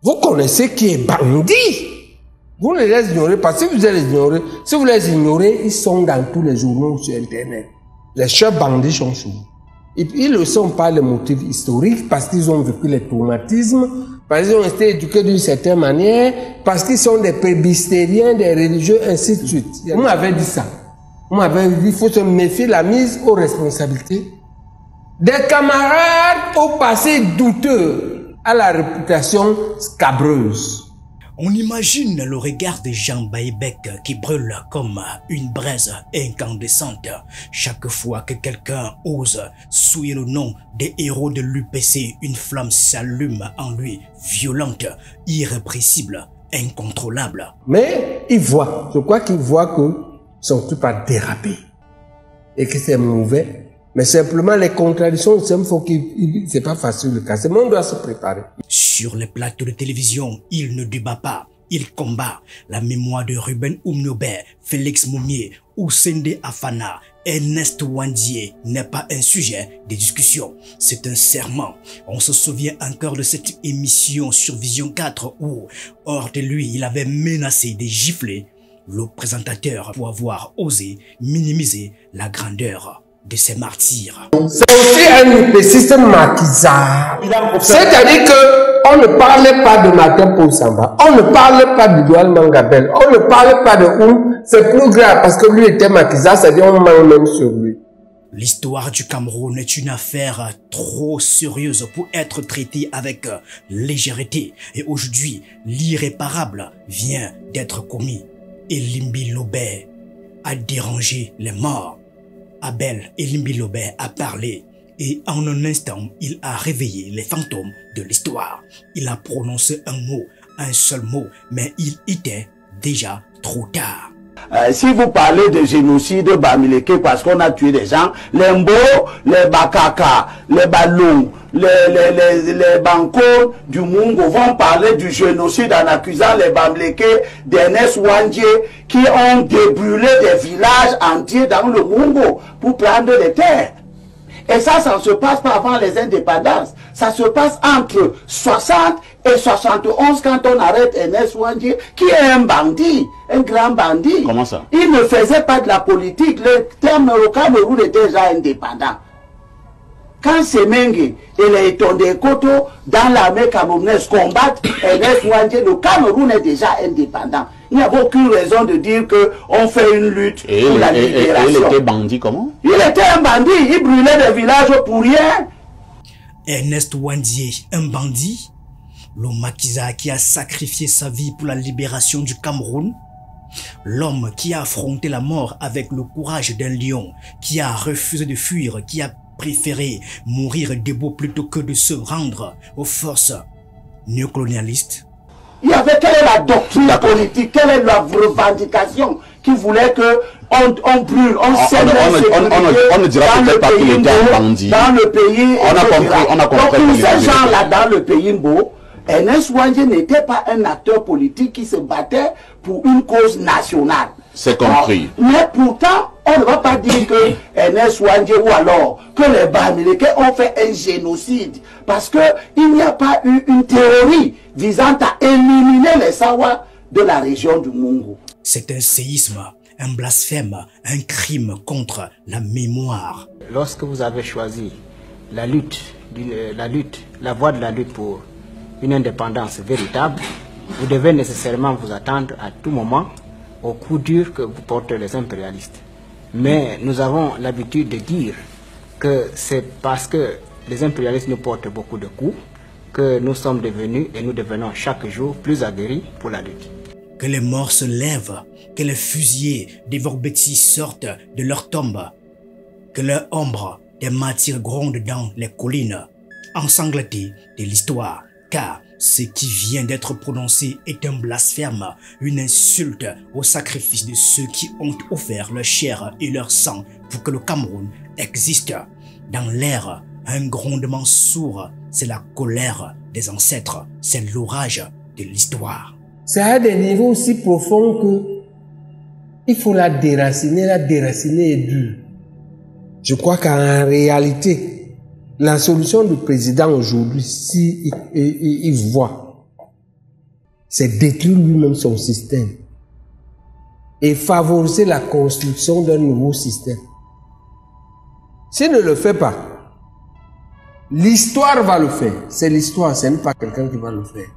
Vous connaissez qui est bandit. Vous ne les ignorez pas. Si vous les ignorez, ils sont dans tous les journaux sur Internet. Les chefs bandits sont sous. Ils ne sont pas les motifs historiques parce qu'ils ont vécu les traumatismes, parce qu'ils ont été éduqués d'une certaine manière, parce qu'ils sont des prébistériens, des religieux, ainsi de suite. Vous m'avez dit ça. Vous m'avez dit qu'il faut se méfier de la mise aux responsabilités. Des camarades au passé douteux, à la réputation scabreuse. On imagine le regard de Jean Baïbek qui brûle comme une braise incandescente chaque fois que quelqu'un ose souiller le nom des héros de l'UPC. Une flamme s'allume en lui, violente, irrépressible, incontrôlable. Mais il voit, je crois qu'il voit que son truc a dérapé et que c'est mauvais. Mais simplement, les contradictions, c'est pas facile le cas. Le monde doit se préparer. Sur les plateaux de télévision, il ne débat pas. Il combat la mémoire de Ruben Oumnobe, Félix Moumié, Oussende Afana, Ernest Wandié n'est pas un sujet de discussion. C'est un serment. On se souvient encore de cette émission sur Vision 4 où, hors de lui, il avait menacé de gifler le présentateur pour avoir osé minimiser la grandeur de ces martyrs. C'est aussi un UPCiste maquisard. C'est-à-dire que on ne parlait pas de Martin Paul Samba, on ne parlait pas de Douane Mangabel, on ne parlait pas de Oum. C'est plus grave parce que lui était maquisard, c'est-à-dire on manque même sur lui. L'histoire du Cameroun est une affaire trop sérieuse pour être traitée avec légèreté. Et aujourd'hui, l'irréparable vient d'être commis. Elimbi Lobé a dérangé les morts. Abel Elimbi Lobé a parlé et en un instant, il a réveillé les fantômes de l'histoire. Il a prononcé un seul mot, mais il était déjà trop tard. Si vous parlez de génocide Bamileke parce qu'on a tué des gens, les Mbo, les Bakaka, les Balou, les Banco du Mungo vont parler du génocide en accusant les Bamileke d'Ernest Wandié qui ont débrûlé des villages entiers dans le Mungo pour prendre des terres. Et ça ne se passe pas avant les indépendances. Ça se passe entre 60 et 71 quand on arrête Ernest Wandié, qui est un bandit, un grand bandit. Comment ça? Il ne faisait pas de la politique. Le terme au Cameroun était déjà indépendant. Quand Semengue et les Tondekoto dans l'armée camerounaise combattent Ernest Wandié, le Cameroun est déjà indépendant. Il n'y a aucune raison de dire qu'on fait une lutte pour la libération. Et il était bandit comment? Il était un bandit, il brûlait des villages pour rien. Ernest Wandié, un bandit? Le maquisard qui a sacrifié sa vie pour la libération du Cameroun? L'homme qui a affronté la mort avec le courage d'un lion, qui a refusé de fuir, qui a préféré mourir debout plutôt que de se rendre aux forces néocolonialistes? Il y avait quelle est la doctrine politique, quelle est la revendication qui voulait que on brûle, on ne dira peut-être pas qu'il était un bandit. Dans le pays, on a compris. Donc tous ces gens-là dans le pays Mbo, Ernest Wandié n'était pas un acteur politique qui se battait pour une cause nationale. C'est compris. Mais pourtant, on ne va pas dire que Ernest Wandié ou alors que les Bamileke ont fait un génocide. Parce qu'il n'y a pas eu une théorie visant à éliminer les Sawa de la région du Mungo. C'est un séisme, un blasphème, un crime contre la mémoire. Lorsque vous avez choisi la voie de la lutte pour une indépendance véritable, vous devez nécessairement vous attendre à tout moment au coup dur que vous portez les impérialistes. Mais nous avons l'habitude de dire que c'est parce que les impérialistes nous portent beaucoup de coups que nous sommes devenus et nous devenons chaque jour plus aguerris pour la lutte. Que les morts se lèvent, que les fusillés des Vorbettis sortent de leur tombe, que leur ombre des martyrs gronde dans les collines, ensanglantés de l'histoire, car ce qui vient d'être prononcé est un blasphème, une insulte au sacrifice de ceux qui ont offert leur chair et leur sang pour que le Cameroun existe. Dans l'air, un grondement sourd, c'est la colère des ancêtres, c'est l'orage de l'histoire. C'est à des niveaux aussi profonds que il faut la déraciner est dure. Je crois qu'en réalité, la solution du président aujourd'hui, si il voit c'est détruire lui-même son système et favoriser la construction d'un nouveau système. S'il ne le fait pas, l'histoire va le faire. C'est l'histoire, ce n'est pas quelqu'un qui va le faire.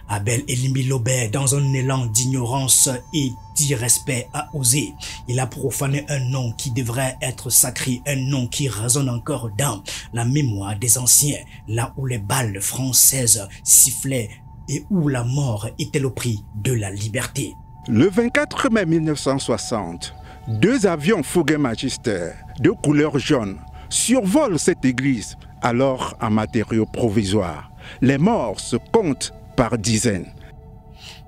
Abel Elimi Lobé, dans un élan d'ignorance et d'irrespect, a osé. Il a profané un nom qui devrait être sacré, un nom qui résonne encore dans la mémoire des anciens, là où les balles françaises sifflaient et où la mort était le prix de la liberté. Le 24 mai 1960, 2 avions Fouguet Magister de couleur jaune survolent cette église, alors en matériaux provisoires. Les morts se comptent par dizaines.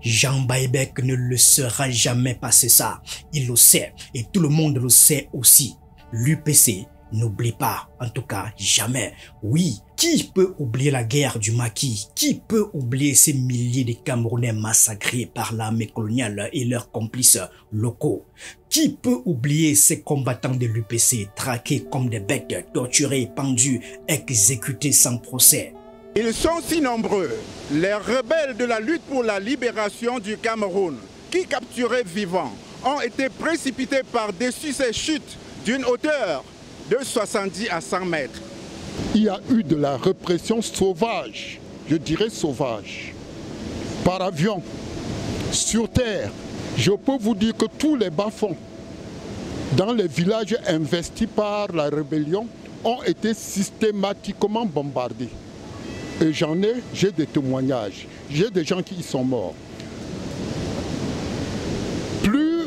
Jean Baïbek ne le sera jamais passé ça. Il le sait et tout le monde le sait aussi. L'UPC n'oublie pas, en tout cas jamais. Oui, qui peut oublier la guerre du Maquis? Qui peut oublier ces milliers de Camerounais massacrés par l'armée coloniale et leurs complices locaux? Qui peut oublier ces combattants de l'UPC traqués comme des bêtes, torturés, pendus, exécutés sans procès? Ils sont si nombreux, les rebelles de la lutte pour la libération du Cameroun, qui capturés vivants, ont été précipités par-dessus ces chutes d'une hauteur de 70 à 100 mètres. Il y a eu de la répression sauvage, je dirais sauvage, par avion, sur terre. Je peux vous dire que tous les bas-fonds, dans les villages investis par la rébellion, ont été systématiquement bombardés. Et j'ai des témoignages, j'ai des gens qui y sont morts. Plus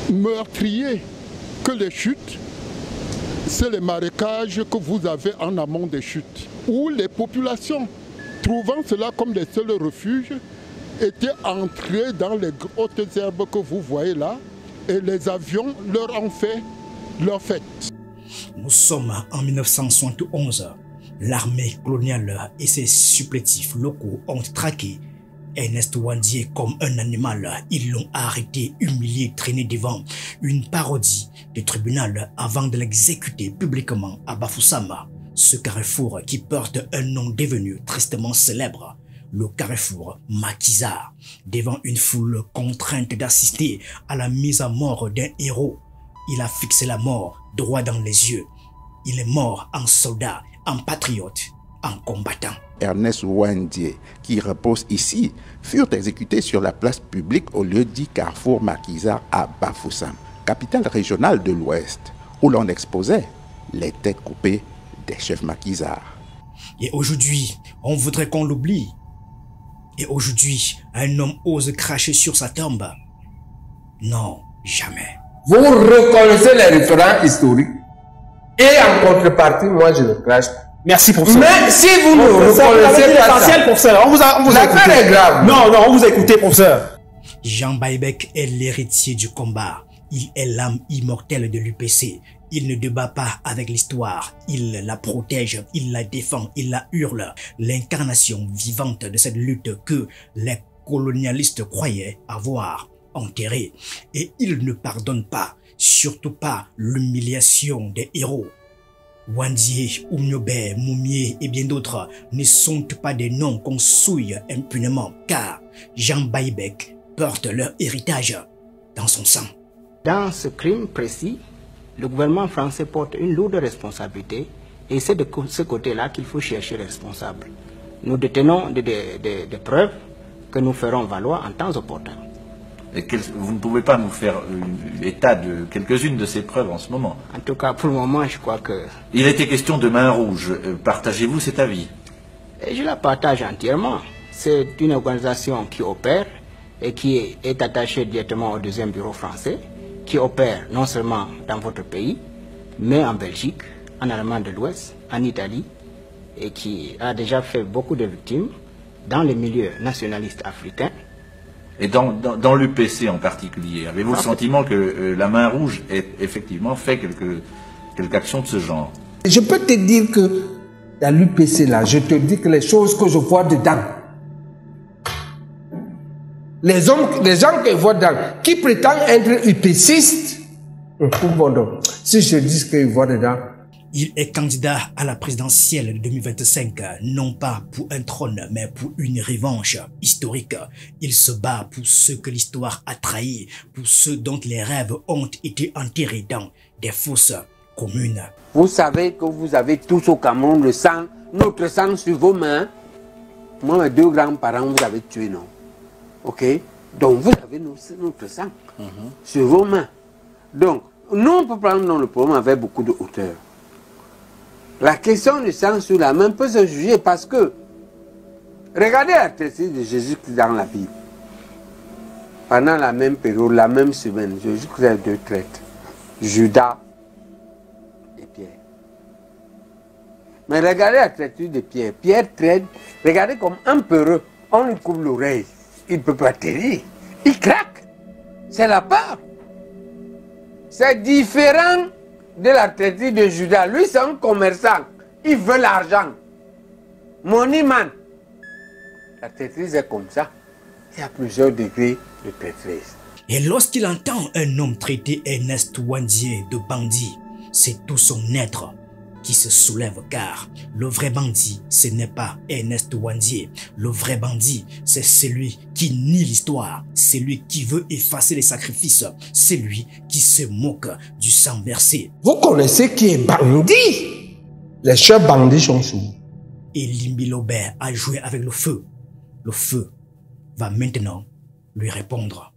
meurtriers que les chutes, c'est les marécages que vous avez en amont des chutes, où les populations, trouvant cela comme les seuls refuges, étaient entrées dans les hautes herbes que vous voyez là, et les avions leur ont fait leur fête. Nous sommes en 1971. L'armée coloniale et ses supplétifs locaux ont traqué Ernest Ouandié comme un animal. Ils l'ont arrêté, humilié, traîné devant une parodie du tribunal avant de l'exécuter publiquement à Bafoussam. Ce carrefour qui porte un nom devenu tristement célèbre, le carrefour Maquisard, devant une foule contrainte d'assister à la mise à mort d'un héros. Il a fixé la mort droit dans les yeux. Il est mort en soldat, en patriote, en combattant. Ernest Ouandié, qui repose ici, furent exécutés sur la place publique au lieu dit Carrefour Maquisard à Bafoussam, capitale régionale de l'Ouest, où l'on exposait les têtes coupées des chefs maquisards. Et aujourd'hui, on voudrait qu'on l'oublie. Et aujourd'hui, un homme ose cracher sur sa tombe. Non, jamais. Vous reconnaissez les référents historiques et en contrepartie, moi je ne crache pas. Merci pour ça. Mais si vous ne reconnaissez pas ça, pour ça, on vous a écouté. L'affaire est grave. Non, on vous a écouté pour ça. Jean Baïbek est l'héritier du combat. Il est l'âme immortelle de l'UPC. Il ne débat pas avec l'histoire. Il la protège, il la défend, il la hurle. L'incarnation vivante de cette lutte que les colonialistes croyaient avoir enterrée. Et il ne pardonne pas, surtout pas l'humiliation des héros. Ouandié, Oumniobé, Moumié et bien d'autres ne sont pas des noms qu'on souille impunément, car Jean Baïbek porte leur héritage dans son sang. Dans ce crime précis, le gouvernement français porte une lourde responsabilité et c'est de ce côté-là qu'il faut chercher les responsables. Nous détenons des preuves que nous ferons valoir en temps opportun. Et vous ne pouvez pas nous faire état de quelques-unes de ces preuves en ce moment? En tout cas, pour le moment, je crois que... Il était question de Main Rouge. Partagez-vous cet avis? Et je la partage entièrement. C'est une organisation qui opère et qui est attachée directement au deuxième bureau français, qui opère non seulement dans votre pays, mais en Belgique, en Allemagne de l'Ouest, en Italie, et qui a déjà fait beaucoup de victimes dans les milieux nationalistes africains. Et dans l'UPC en particulier, avez-vous le sentiment que la Main Rouge ait effectivement fait quelque action de ce genre? Je peux te dire que dans l'UPC là, je te dis que les choses que je vois dedans, les gens que je vois dedans, qui prétendent être UPCistes, si je dis ce qu'ils voient dedans. Il est candidat à la présidentielle de 2025, non pas pour un trône, mais pour une revanche historique. Il se bat pour ceux que l'histoire a trahis, pour ceux dont les rêves ont été enterrés dans des fosses communes. Vous savez que vous avez tous au Cameroun le sang, notre sang sur vos mains. Moi, mes deux grands-parents, vous avez tué, non? Ok? Donc, vous avez notre sang sur vos mains. Donc, nous, on peut prendre le problème avec beaucoup de hauteur. La question du sang sur la main peut se juger parce que, regardez la traite de Jésus-Christ dans la Bible. Pendant la même période, la même semaine, Jésus-Christ a deux traites. Judas et Pierre. Mais regardez la traite de Pierre. Pierre traite, regardez comme un peureux. On lui coupe l'oreille. Il ne peut pas tenir. Il craque. C'est la peur. C'est différent de la traiterie de Judas. Lui, c'est un commerçant. Il veut l'argent. Money man. La traiterie, c'est comme ça. Il y a plusieurs degrés de traiterie. Et lorsqu'il entend un homme traiter Ernest Ouandié de bandit, c'est tout son être qui se soulève, car le vrai bandit, ce n'est pas Ernest Ouandié. Le vrai bandit, c'est celui qui nie l'histoire, c'est lui qui veut effacer les sacrifices, c'est lui qui se moque du sang versé. Vous connaissez qui est bandit? Les chefs bandits sont sourds. Et Limbi Lobert a joué avec le feu. Le feu va maintenant lui répondre.